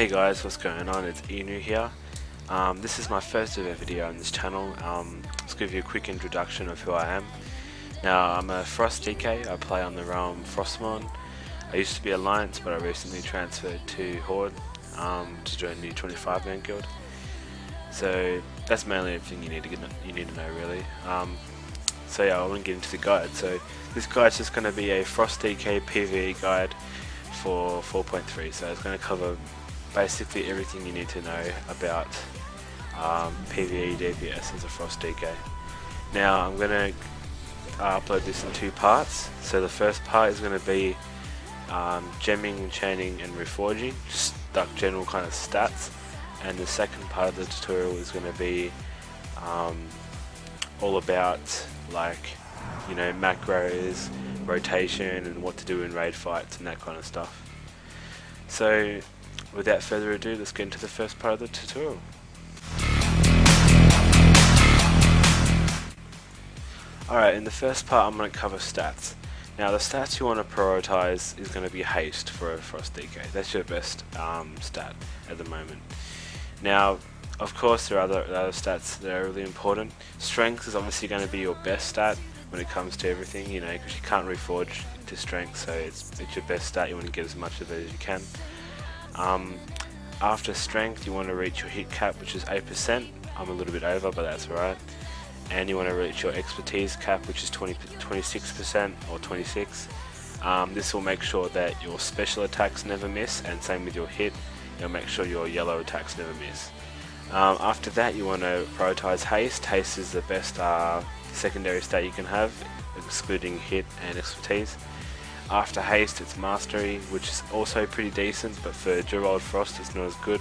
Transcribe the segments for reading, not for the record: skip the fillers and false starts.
Hey guys, what's going on? It's Inu here. This is my first ever video on this channel. Let's give you a quick introduction of who I am. Now, I'm a Frost DK. I play on the realm Frostmon. I used to be Alliance, but I recently transferred to Horde to join the 25-man guild. So that's mainly everything you need to know, really. So yeah, I want to get into the guide. So this guide's just going to be a Frost DK PvE guide for 4.3. So it's going to cover basically everything you need to know about PvE DPS as a Frost DK. Now I'm going to upload this in two parts. So the first part is going to be gemming, chaining and reforging, just like general kind of stats, and the second part of the tutorial is going to be all about, like, you know, macros, rotation and what to do in raid fights and that kind of stuff. So without further ado, let's get into the first part of the tutorial. Alright, in the first part I'm going to cover stats. Now the stats you want to prioritize is going to be haste for a Frost DK. That's your best stat at the moment. Now, of course, there are other stats that are really important. Strength is obviously going to be your best stat when it comes to everything, you know, because you can't reforge to strength, so it's your best stat. You want to get as much of it as you can. After strength, you want to reach your hit cap, which is 8%. I'm a little bit over, but that's alright. And you want to reach your expertise cap, which is 26% or 26. This will make sure that your special attacks never miss, and same with your hit. It'll make sure your yellow attacks never miss. After that, you want to prioritize haste. Haste is the best secondary stat you can have, excluding hit and expertise. After haste, it's mastery, which is also pretty decent, but for Gerald Frost it's not as good.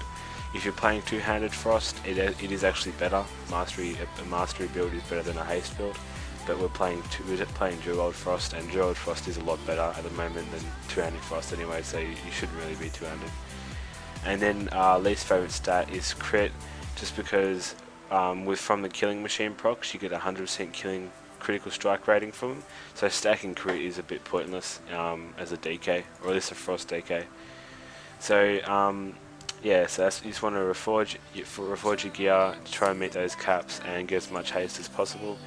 If you're playing two-handed Frost, it is actually better. A mastery build is better than a haste build, but we're playing Gerald Frost, and Gerald Frost is a lot better at the moment than two-handed Frost anyway, so you shouldn't really be two-handed. And then least favorite stat is crit, just because from the killing machine procs you get 100% killing critical strike rating from them, so stacking crit is a bit pointless as a DK, or at least a Frost DK. So yeah, so you just want to reforge your gear, try and meet those caps and get as much haste as possible.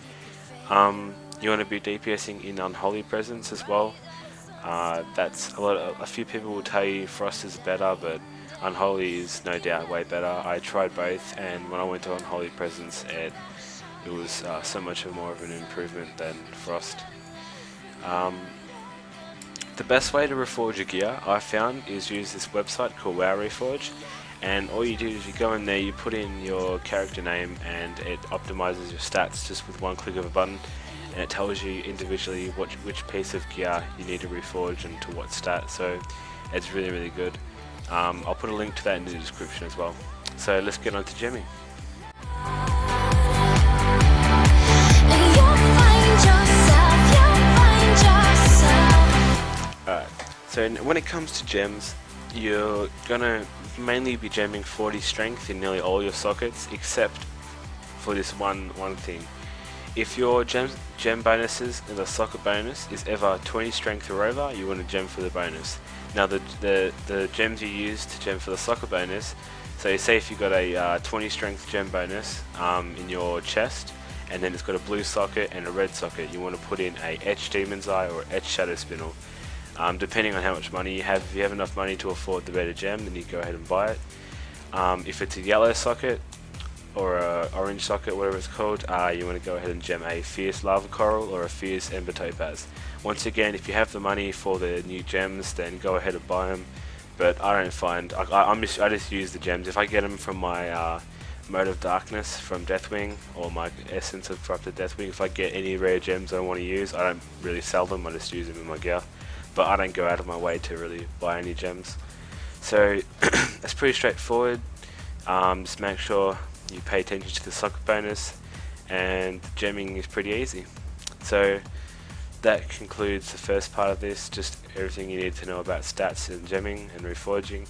You want to be DPSing in Unholy Presence as well. That's a few people will tell you Frost is better, but Unholy is no doubt way better. I tried both, and when I went to Unholy Presence, it was so much more of an improvement than Frost. The best way to reforge your gear, I found, is use this website called WoW Reforge, and all you do is you go in there, you put in your character name, and it optimizes your stats just with one click of a button, and it tells you individually which piece of gear you need to reforge and to what stat. So it's really, really good. I'll put a link to that in the description as well. So let's get on to gemming. Alright, so when it comes to gems, you're gonna mainly be gemming 40 strength in nearly all your sockets, except for this one thing. If your gem bonuses and the socket bonus is ever 20 strength or over, you want to gem for the bonus. Now the gems you use to gem for the socket bonus, so say if you got a 20 strength gem bonus in your chest, and then it's got a blue socket and a red socket, you want to put in a Etch Demon's Eye or Etch Shadow Spinel. Depending on how much money you have, if you have enough money to afford the better gem, then you go ahead and buy it. If it's a yellow socket or a orange socket, whatever it's called, you want to go ahead and gem a Fierce Lava Coral or a Fierce Ember Topaz. Once again, if you have the money for the new gems, then go ahead and buy them. But I don't find, I just use the gems. If I get them from my Mode of Darkness from Deathwing, or my Essence of Corrupted Deathwing, if I get any rare gems I want to use, I don't really sell them, I just use them in my gear. But I don't go out of my way to really buy any gems. So that's pretty straightforward. Just make sure you pay attention to the socket bonus, and gemming is pretty easy. So that concludes the first part of this, just everything you need to know about stats and gemming and reforging.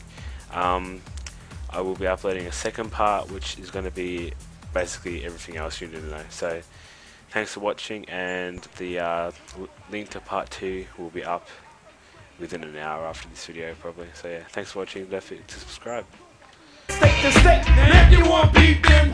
I will be uploading a second part, which is going to be basically everything else you need to know. So thanks for watching, and the link to part 2 will be up within an hour after this video probably. So yeah, thanks for watching, don't forget to subscribe. make a statement. Now if you want beef, then